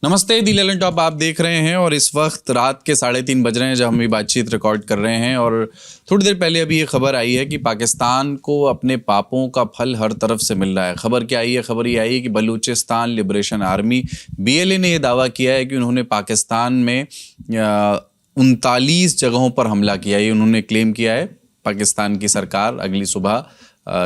नमस्ते, दी ललन टॉप आप देख रहे हैं और इस वक्त रात के 3:30 बज रहे हैं जब हम ये बातचीत रिकॉर्ड कर रहे हैं। और थोड़ी देर पहले अभी ये खबर आई है कि पाकिस्तान को अपने पापों का फल हर तरफ से मिल रहा है। खबर क्या आई है? खबर ये आई है कि बलूचिस्तान लिबरेशन आर्मी BLA ने यह दावा किया है कि उन्होंने पाकिस्तान में 39 जगहों पर हमला किया। ये उन्होंने क्लेम किया है। पाकिस्तान की सरकार अगली सुबह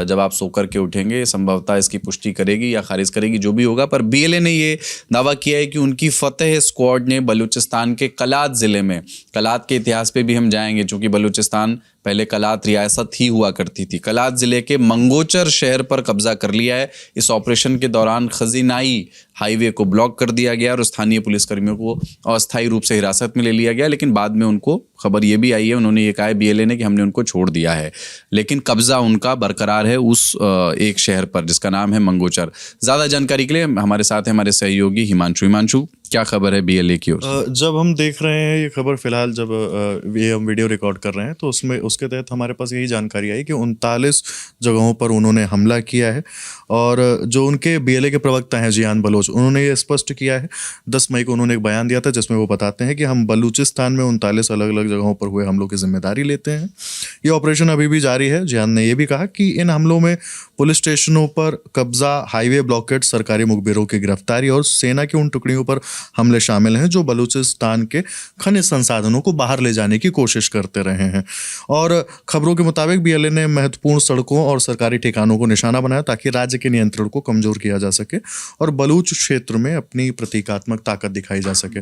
जब आप सोकर के उठेंगे संभवतः इसकी पुष्टि करेगी या खारिज करेगी, जो भी होगा। पर BLA ने ये दावा किया है कि उनकी फतेह स्क्वाड ने बलूचिस्तान के कलात ज़िले में, कलात के इतिहास पे भी हम जाएंगे चूँकि बलूचिस्तान पहले कलात रियासत ही हुआ करती थी, कलात ज़िले के मंगोचर शहर पर कब्जा कर लिया है। इस ऑपरेशन के दौरान खजीनाई हाईवे को ब्लॉक कर दिया गया और स्थानीय पुलिसकर्मियों को अस्थायी रूप से हिरासत में ले लिया गया। लेकिन बाद में उनको खबर ये भी आई है, उन्होंने ये कहा है BLA ने कि हमने उनको छोड़ दिया है, लेकिन कब्जा उनका बरकरार है उस एक शहर पर जिसका नाम है मंगोचर। ज़्यादा जानकारी के लिए हमारे साथ है हमारे सहयोगी हिमांशु। क्या खबर है BLA की ओर से? जब हम देख रहे हैं ये खबर, फिलहाल जब ये हम वीडियो रिकॉर्ड कर रहे हैं तो उसके तहत हमारे पास यही जानकारी आई कि 39 जगहों पर उन्होंने हमला किया है। और जो उनके BLA के प्रवक्ता हैं जियान बलोच, उन्होंने ये स्पष्ट किया है। 10 मई को उन्होंने एक बयान दिया था जिसमें वो बताते हैं कि हम बलूचिस्तान में 39 अलग अलग जगहों पर हुए हमलों की जिम्मेदारी लेते हैं। ये ऑपरेशन अभी भी जारी है। जियान ने यह भी कहा कि इन हमलों में पुलिस स्टेशनों पर कब्जा, हाईवे ब्लॉकेट, सरकारी मुखबिरों की गिरफ्तारी और सेना की उन टुकड़ियों पर हमले शामिल हैं जो बलूचिस्तान के खनिज संसाधनों को बाहर ले जाने की कोशिश करते रहे हैं। और खबरों के मुताबिक BLA ने महत्वपूर्ण सड़कों और सरकारी ठिकानों को निशाना बनाया ताकि राज्य के नियंत्रण को कमजोर किया जा सके और बलूच क्षेत्र में अपनी प्रतीकात्मक ताकत दिखाई जा सके।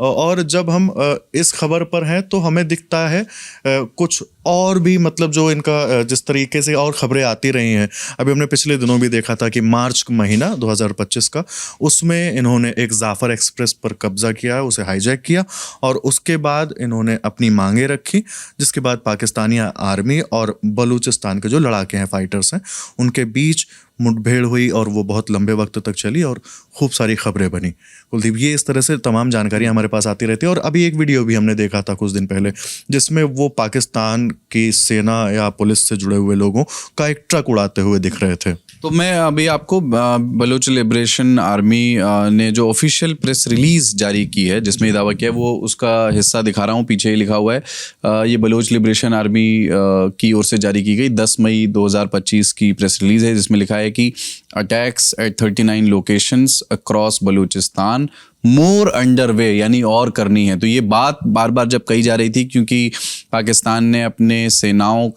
और जब हम इस खबर पर हैं तो हमें दिखता है कुछ और भी, मतलब जो इनका जिस तरीके से और खबरें आती रही हैं। अभी हमने पिछले दिनों भी देखा था कि मार्च महीना 2025 का, उसमें इन्होंने एक जाफर एक्सप्रेस पर कब्जा किया, उसे हाईजैक किया और उसके बाद इन्होंने अपनी मांगें रखी, जिसके बाद पाकिस्तानी आर्मी और बलूचिस्तान के जो लड़ाके हैं, फाइटर्स हैं, उनके बीच मुठभेड़ हुई और वो बहुत लंबे वक्त तक चली और खूब सारी खबरें बनी। कुलदीप, ये इस तरह से तमाम जानकारी हमारे पास आती रहती है। और अभी एक वीडियो भी हमने देखा था कुछ दिन पहले जिसमें वो पाकिस्तान की सेना या पुलिस से जुड़े हुए लोगों का एक ट्रक उड़ाते हुए दिख रहे थे। तो मैं अभी आपको बलूच लिबरेशन आर्मी ने जो ऑफिशियल प्रेस रिलीज जारी की है जिसमें दावा किया है वो उसका हिस्सा दिखा रहा हूँ। पीछे ही लिखा हुआ है ये बलूच लिबरेशन आर्मी की ओर से जारी की गई 10 मई 2025 की प्रेस रिलीज है, जिसमें लिखा है कि attacks at 39 locations across Balochistan more underway, यानी और करनी है। तो ये बात बार बार जब कही जा रही थी क्योंकि पाकिस्तान ने अपने सेनाओं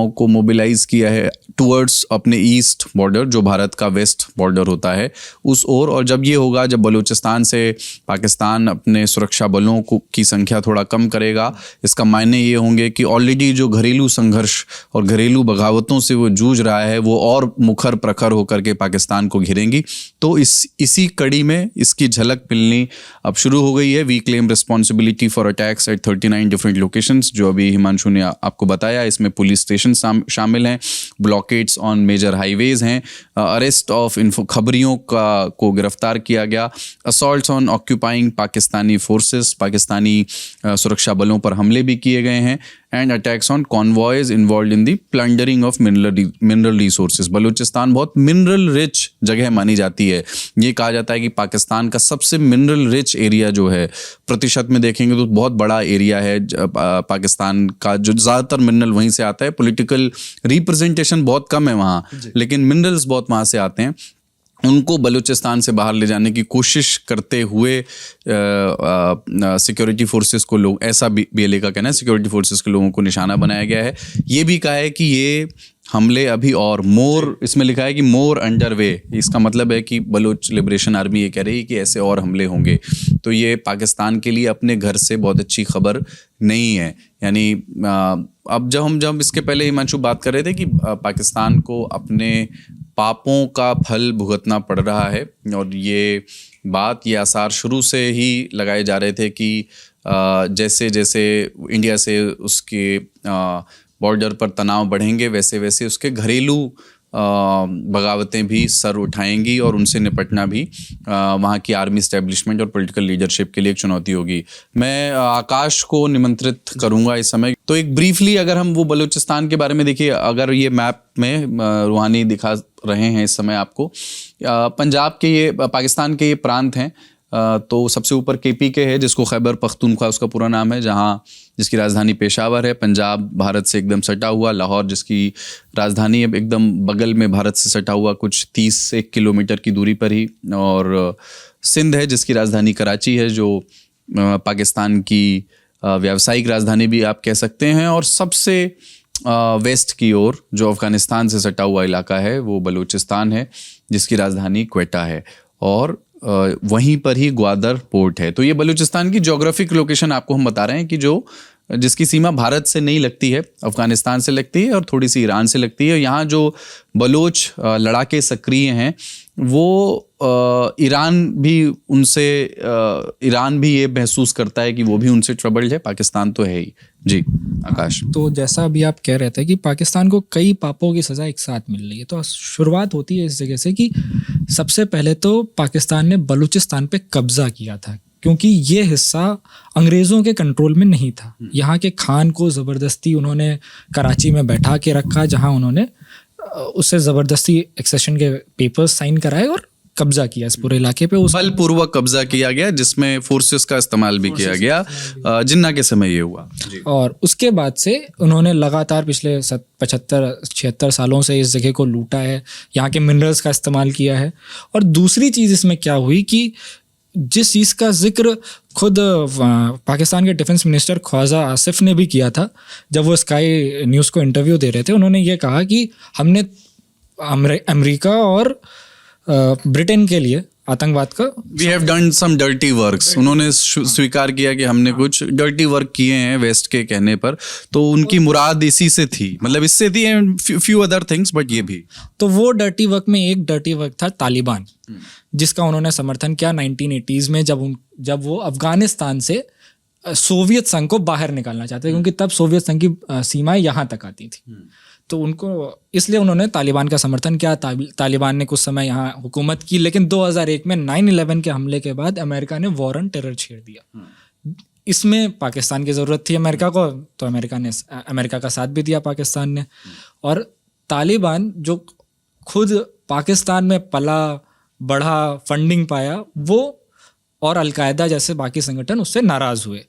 को मोबिलाइज किया है टुवर्ड्स अपने ईस्ट बॉर्डर, जो भारत का वेस्ट बॉर्डर होता है, उस ओर। और जब ये होगा, जब बलूचिस्तान से पाकिस्तान अपने सुरक्षा बलों की संख्या थोड़ा कम करेगा, इसका मायने ये होंगे कि ऑलरेडी जो घरेलू संघर्ष और घरेलू बगावतों से वो जूझ रहा है वो और मुखर प्रखर होकर के पाकिस्तान को घिरेंगी। तो इसी कड़ी में इसकी झलक मिलनी अब शुरू हो गई है। We claim responsibility for attacks at 39 different locations, जो अभी हिमांशु ने आपको बताया। इसमें पुलिस स्टेशन शामिल हैं, ब्लॉकेट्स ऑन मेजर हाईवेज हैं, अरेस्ट ऑफ खबरियों को गिरफ्तार किया गया, assaults on occupying Pakistani forces, Pakistani सुरक्षा बलों पर हमले भी किए गए हैं, and attacks on convoys involve in the plundering of mineral resources. Balochistan बहुत मिनरल रिच जगह मानी जाती है। ये कहा जाता है कि पाकिस्तान का सबसे मिनरल रिच एरिया जो है, प्रतिशत में देखेंगे तो बहुत बड़ा एरिया है पाकिस्तान का, जो ज़्यादातर मिनरल वहीं से आता है। पॉलिटिकल रिप्रेजेंटेशन बहुत कम है वहाँ, लेकिन मिनरल्स बहुत वहाँ से आते हैं। उनको बलूचिस्तान से बाहर ले जाने की कोशिश करते हुए सिक्योरिटी फोर्सेस को लोग, ऐसा BLA का कहना है, सिक्योरिटी फोर्सेस के लोगों को निशाना बनाया गया है। ये भी कहा है कि ये हमले अभी और मोर, इसमें लिखा है कि मोर अंडरवे। इसका मतलब है कि बलूच लिबरेशन आर्मी ये कह रही है कि ऐसे और हमले होंगे। तो ये पाकिस्तान के लिए अपने घर से बहुत अच्छी खबर नहीं है। यानी अब जब इसके पहले हिमांशु बात कर रहे थे कि पाकिस्तान को अपने पापों का फल भुगतना पड़ रहा है, और ये आसार शुरू से ही लगाए जा रहे थे कि जैसे जैसे इंडिया से उसके बॉर्डर पर तनाव बढ़ेंगे वैसे वैसे उसके घरेलू बगावतें भी सर उठाएंगी और उनसे निपटना भी वहाँ की आर्मी इस्टेब्लिशमेंट और पॉलिटिकल लीडरशिप के लिए एक चुनौती होगी। मैं आकाश को निमंत्रित करूँगा इस समय। तो एक ब्रीफली अगर हम वो बलूचिस्तान के बारे में देखिए, अगर ये मैप में रूहानी दिखा रहे हैं इस समय आपको, पंजाब के ये पाकिस्तान के ये प्रांत हैं। तो सबसे ऊपर KPK है, जिसको खैबर पख्तूनख्वा उसका पूरा नाम है, जिसकी राजधानी पेशावर है। पंजाब भारत से एकदम सटा हुआ, लाहौर जिसकी राजधानी है एकदम बगल में भारत से सटा हुआ, कुछ 30 किलोमीटर की दूरी पर ही। और सिंध है जिसकी राजधानी कराची है, जो पाकिस्तान की व्यावसायिक राजधानी भी आप कह सकते हैं। और सबसे वेस्ट की ओर जो अफ़गानिस्तान से सटा हुआ इलाका है वो बलूचिस्तान है, जिसकी राजधानी क्वेटा है। और वहीं पर ही ग्वादर पोर्ट है। तो ये बलूचिस्तान की ज्योग्राफिक लोकेशन आपको हम बता रहे हैं कि जिसकी सीमा भारत से नहीं लगती है, अफ़गानिस्तान से लगती है और थोड़ी सी ईरान से लगती है। यहाँ जो बलोच लड़ाके सक्रिय हैं वो ईरान भी ये महसूस करता है कि वो भी उनसे ट्रबल्ड है। पाकिस्तान तो है ही। जी आकाश। तो जैसा अभी आप कह रहे थे कि पाकिस्तान को कई पापों की सज़ा एक साथ मिल रही है, तो शुरुआत होती है इस जगह से कि सबसे पहले तो पाकिस्तान ने बलूचिस्तान पे कब्जा किया था, क्योंकि ये हिस्सा अंग्रेज़ों के कंट्रोल में नहीं था। यहाँ के खान को ज़बरदस्ती उन्होंने कराची में बैठा के रखा, जहाँ उन्होंने उससे ज़बरदस्ती एक्सेशन के पेपर्स साइन कराए और कब्जा किया इस पूरे इलाके पे। उस बलपूर्वक कब्जा किया गया, जिसमें फोर्सेस का इस्तेमाल भी किया गया। जिन्ना के समय ये हुआ। और उसके बाद से उन्होंने लगातार पिछले 75-76 सालों से इस जगह को लूटा है, यहाँ के मिनरल्स का इस्तेमाल किया है। और दूसरी चीज़ इसमें क्या हुई कि जिस चीज़ का जिक्र खुद पाकिस्तान के डिफेंस मिनिस्टर ख्वाजा आसिफ ने भी किया था जब वो स्काई न्यूज़ को इंटरव्यू दे रहे थे, उन्होंने ये कहा कि हमने अमेरिका और ब्रिटेन के लिए आतंकवाद का we have done some dirty works, उन्होंने स्वीकार किया कि हमने कुछ डर्टी वर्क किए हैं वेस्ट के कहने पर। तो उनकी मुराद इसी से थी, मतलब इससे थी and few other things, but ये भी। तो वो डर्टी वर्क में एक डर्टी वर्क था तालिबान, जिसका उन्होंने समर्थन किया 1980s में, जब वो अफगानिस्तान से सोवियत संघ को बाहर निकालना चाहते थे, क्योंकि तब सोवियत संघ की सीमाएं यहाँ तक आती थी। तो उनको इसलिए उन्होंने तालिबान का समर्थन किया। तालिबान ने कुछ समय यहाँ हुकूमत की, लेकिन 2001 में 9/11 के हमले के बाद अमेरिका ने वॉर ऑन टेरर छेड़ दिया। इसमें पाकिस्तान की ज़रूरत थी अमेरिका को, तो अमेरिका का साथ भी दिया पाकिस्तान ने। और तालिबान जो खुद पाकिस्तान में पला बढ़ा, फंडिंग पाया, वो और अलकायदा जैसे बाकी संगठन उससे नाराज़ हुए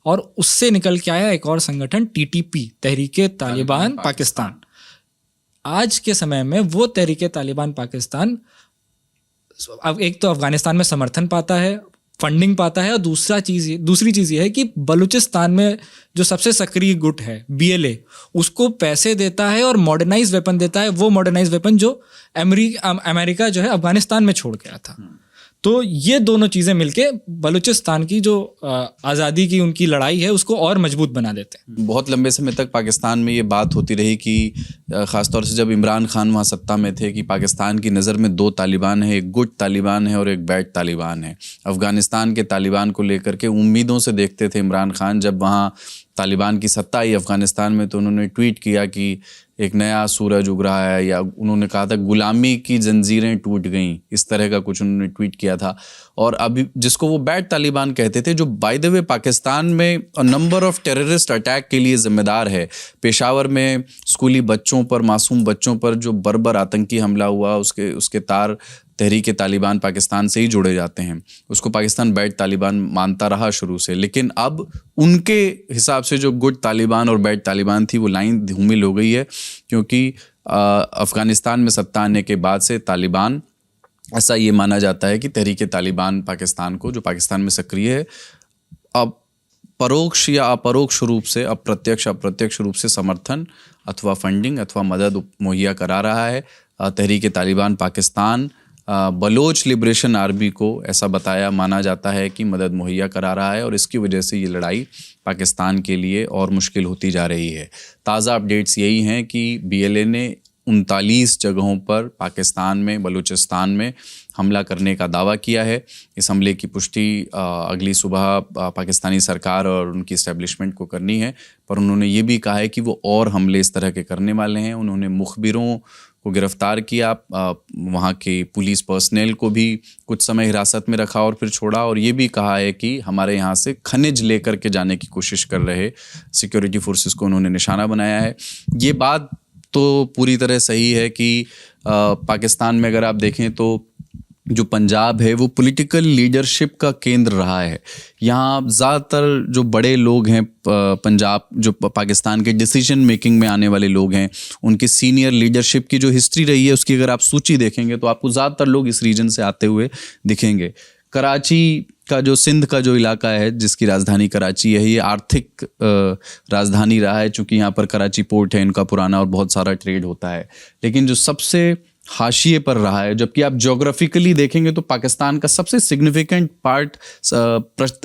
और उससे निकल के आया एक और संगठन TTP, तहरीके तालिबान पाकिस्तान। आज के समय में वो तहरीके तालिबान पाकिस्तान अब एक तो अफगानिस्तान में समर्थन पाता है, फंडिंग पाता है, और दूसरी चीज़ ये है कि बलूचिस्तान में जो सबसे सक्रिय गुट है BLA, उसको पैसे देता है और मॉडर्नाइज वेपन देता है, वो मॉडर्नाइज वेपन जो अमेरिका जो है अफगानिस्तान में छोड़ गया था। तो ये दोनों चीज़ें मिलके बलूचिस्तान की जो आज़ादी की उनकी लड़ाई है उसको और मजबूत बना देते हैं। बहुत लंबे समय तक पाकिस्तान में ये बात होती रही कि ख़ासतौर से जब इमरान खान वहाँ सत्ता में थे, कि पाकिस्तान की नज़र में 2 तालिबान है, एक गुड तालिबान है और एक बैड तालिबान है। अफ़गानिस्तान के तालिबान को लेकर के उम्मीदों से देखते थे इमरान खान। जब वहाँ तालिबान की सत्ता आई अफ़गानिस्तान में, तो उन्होंने ट्वीट किया कि एक नया सूरज उग रहा है, या उन्होंने कहा था गुलामी की जंजीरें टूट गईं, इस तरह का कुछ उन्होंने ट्वीट किया था। और अभी जिसको वो बैड तालिबान कहते थे, जो बाय द वे पाकिस्तान में नंबर ऑफ टेररिस्ट अटैक के लिए ज़िम्मेदार है। पेशावर में स्कूली बच्चों पर, मासूम बच्चों पर जो बर्बर आतंकी हमला हुआ, उसके तार तहरीक तालिबान पाकिस्तान से ही जुड़े जाते हैं। उसको पाकिस्तान बैड तालिबान मानता रहा शुरू से, लेकिन अब उनके हिसाब से जो गुड तालिबान और बैड तालिबान थी, वो लाइन धूमिल हो गई है, क्योंकि अफ़गानिस्तान में सत्ता आने के बाद से तालिबान, ऐसा ये माना जाता है कि तहरीक तालिबान पाकिस्तान को, जो पाकिस्तान में सक्रिय है, अब परोक्ष या अपरोक्ष रूप से, अप्रत्यक्ष रूप से समर्थन अथवा फंडिंग अथवा मदद मुहैया करा रहा है। तहरीक तालिबान पाकिस्तान बलोच लिबरेशन आर्मी को ऐसा माना जाता है कि मदद मुहैया करा रहा है, और इसकी वजह से ये लड़ाई पाकिस्तान के लिए और मुश्किल होती जा रही है। ताज़ा अपडेट्स यही हैं कि BLA ने 39 जगहों पर पाकिस्तान में, बलूचिस्तान में हमला करने का दावा किया है। इस हमले की पुष्टि अगली सुबह पाकिस्तानी सरकार और उनकी इस्टेब्लिशमेंट को करनी है, पर उन्होंने ये भी कहा है कि वो और हमले इस तरह के करने वाले हैं। उन्होंने मुखबिरों को गिरफ्तार किया, वहाँ के पुलिस पर्सनेल को भी कुछ समय हिरासत में रखा और फिर छोड़ा, और ये भी कहा है कि हमारे यहाँ से खनिज लेकर के जाने की कोशिश कर रहे सिक्योरिटी फोर्सेस को उन्होंने निशाना बनाया है। ये बात तो पूरी तरह सही है कि पाकिस्तान में अगर आप देखें तो जो पंजाब है वो पॉलिटिकल लीडरशिप का केंद्र रहा है। यहाँ ज़्यादातर जो बड़े लोग हैं पंजाब, जो पाकिस्तान के डिसीजन मेकिंग में आने वाले लोग हैं, उनकी सीनियर लीडरशिप की जो हिस्ट्री रही है उसकी अगर आप सूची देखेंगे तो आपको ज़्यादातर लोग इस रीजन से आते हुए दिखेंगे। कराची का जो सिंध का जो इलाका है जिसकी राजधानी कराची है, ये आर्थिक राजधानी रहा है, चूँकि यहाँ पर कराची पोर्ट है इनका पुराना और बहुत सारा ट्रेड होता है। लेकिन जो सबसे हाशिए पर रहा है, जबकि आप ज्योग्राफिकली देखेंगे तो पाकिस्तान का सबसे सिग्निफिकेंट पार्ट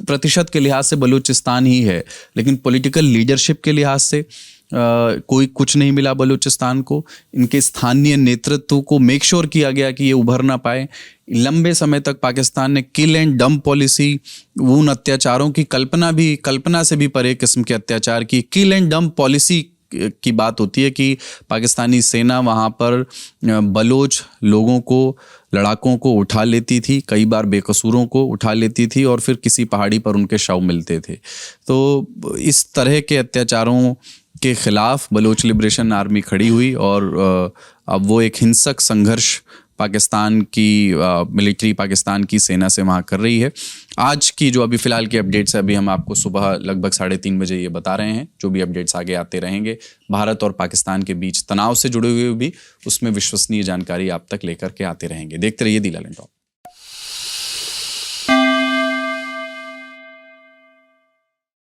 प्रतिशत के लिहाज से बलूचिस्तान ही है, लेकिन पॉलिटिकल लीडरशिप के लिहाज से कोई कुछ नहीं मिला बलूचिस्तान को। इनके स्थानीय नेतृत्व को मेक श्योर किया गया कि ये उभर ना पाए। लंबे समय तक पाकिस्तान ने किल एंड डंप पॉलिसी, उन अत्याचारों की कल्पना से भी परे किस्म के अत्याचार की किल एंड डंप पॉलिसी की बात होती है कि पाकिस्तानी सेना वहाँ पर बलोच लोगों को, लड़ाकों को उठा लेती थी, कई बार बेकसूरों को उठा लेती थी और फिर किसी पहाड़ी पर उनके शव मिलते थे। तो इस तरह के अत्याचारों के खिलाफ बलोच लिबरेशन आर्मी खड़ी हुई और अब वो एक हिंसक संघर्ष पाकिस्तान की मिलिट्री, पाकिस्तान की सेना से वहाँ कर रही है। आज की जो अभी फ़िलहाल की अपडेट्स है, अभी हम आपको सुबह लगभग 3:30 बजे ये बता रहे हैं। जो भी अपडेट्स आगे आते रहेंगे, भारत और पाकिस्तान के बीच तनाव से जुड़े हुए भी उसमें विश्वसनीय जानकारी आप तक लेकर के आते रहेंगे। देखते रहिए दी लालन टॉप।